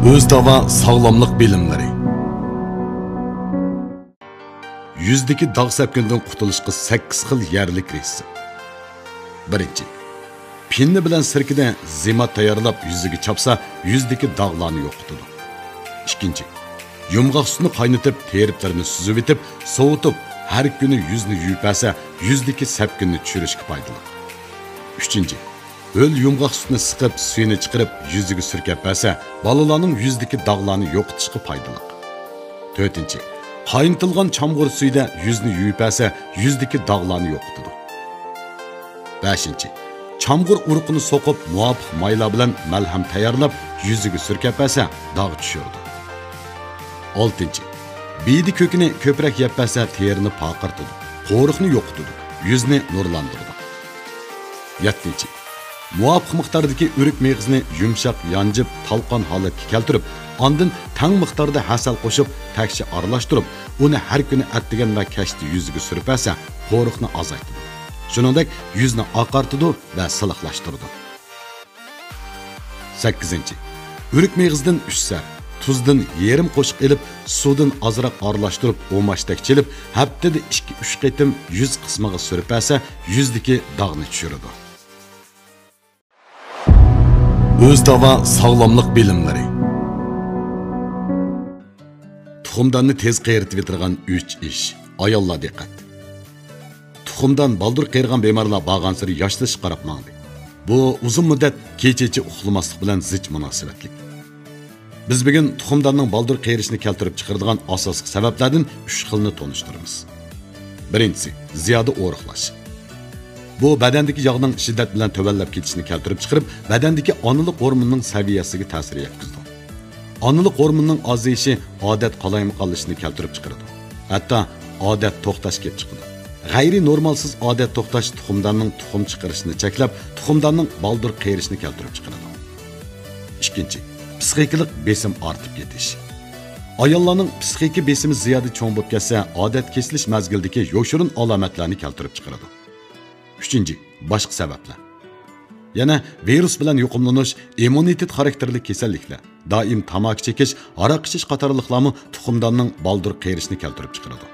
Özdava sağlamlık bilimleri. Yüzdeki dağ sepkinden qutuluşqa 8 xil yerlik reysi. Birinci. Pinni bilan sirkida zemat tayyorlab yuziga chapsa, yuzdagi dağlarni yo'qotadi. İkinci. Yumg'oq suvni qaynatib, teriblarini suzib etib, sovutib, har kuni yuzni yuvib olsa, yuzdagi sepkinni tushirishga foydali. Üçüncü. Öl yumg'oq suvni siqib, suyini chiqarib, yuziga surkab olsa, bolalarning yuzdagi dağlarni yo'qotishga foydali. To'rtinchi. Qaynatilgan chamg'ur suyda yuzni yuvib olsa, yuzdagi dağlarni yo'qotadi. Beshinchi. Chamg'ur urug'ini so'qib, muvofiq maylar bilan malham tayyorlab, yuziga surkab olsa, dog' tushiradi. Oltinchi. Biydi ko'kini ko'proq yeb olsa, terini paqirtadi, qo'riqni yo'qotadi, yuzni nurlantiradi. Yettinchi. Muvofiq miqdordagi o'rik meg'izini yumshoq yanjib, talqon holatga keltirib, ondan tang miqdorda hasal qo'shib, takshi aralashtirib, uni har kuni atdigan va kashni yuziga surib olsa, qo'riqni azaytadi. Shuningdek, yuzni oqartadi va silliqlashtiradi. 8. O'rik meg'izdan 3 sar, tuzdan yarim qo'shiq elib, suvdan ozroq aralashtirib, o'mashdak chilib, haftada 2-3 qitim yuz qismiga surib olsa, yuzdagi dog'ni tushiradi. Özdava sağlamlık bilimleri. Tuxumdanni tez qayritib etirgan 3 ish. Ayollar diqqat. Tuxumdan baldur qayirgan bemorlar bag'ansiri yoshlashib qarab mangdi. Bu uzun muddat kechechi uxlamaslik bilan zich munosabatlik. Biz bugun tuxumdanning baldur qayirishni keltirib chiqaradigan asosiy sabablardan 3 xilni tonishtiramiz. Birinchisi, ziyoda o'riqlash. Bu badandagi yog'ning shiddat bilan tövallab ketishini keltirib chiqarib, badandagi oniliq hormonning saviyasiga ta'sir yetkazadi. Oniliq hormonning ozayishi odat qalaymiqonlashini keltirib chiqaradi. Hatto odat to'xtash kelib chiqadi. G'ayri normalsiz odat to'xtash tuxumdanning tuxum chiqarishini cheklab, tuxumdanning baldur qayrishini keltirib chiqaradi. Ikkinchi, psixikalik besim ortib ketish. Ayollarning psixiki besimi ziyoda cho'ng bo'lib ketsa, odat kesilish mazgildagi yo'shirin alomatlarni keltirib chiqaradi. Üçüncü, başqa sabablar. Yana virus bilan yuqumlanish, immunitet xarakterli kasalliklar, doim tamaki chekish, aroq ichish qatorliqlarni tuxumdanning baldur qayrishini keltirib chiqaradi.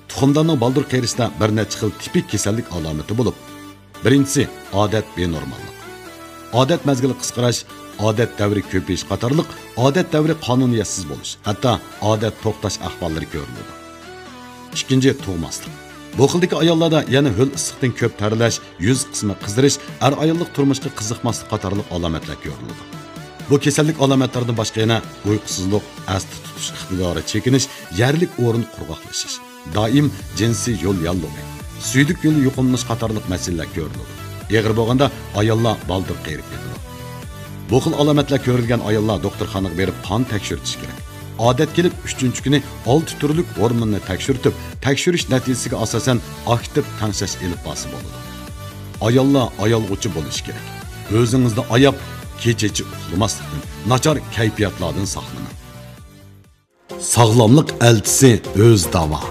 Tuxumdanning baldur qayrishda bir necha xil tipik kasallik alomati bo'lib, birinchisi odat benormallik. Odat mazgili qisqarash, odat davri ko'payish qatorliq, odat davri qonuniyatsiz bo'lish, hatto odat to'xtash ahvollari ko'riladi. Ikkinchi, tug'maslik. Bu xildagi ayollarda yana ho'l issiqdan ko'p tarlash, yuz qismi qizirish, ayollik turmushga qiziqmaslik qatorli alomatlar ko'riladi. Bu kasallik alomatlaridan boshqa yana uyqusizlik, asti tutish iqtidori chekinish, yerlik o'rin qurg'oqlashish, doim jinsiy yo'l yolluvi, suydik yo'li yuqumlanish qatorli masalalar ko'riladi. Eg'ir bo'lganda ayollar baldur qayrib ketadi. Bu xil alomatlar ko'rilgan ayollar doktorxonaga berib qon tekshirtish kerak. Odat kelib 3-chi kuni 6 turlik hormonni tekshirtib, tekshirish natijasiga asosan aktiv tangshash elib basi bo'ladi. Ayollar ayolg'uchi bo'lish kerak. O'zingizni ayab, kechechi uxlamaslikdan, nachar kayfiyatlardan saqlaning. Sog'lomlik elchisi Özdava.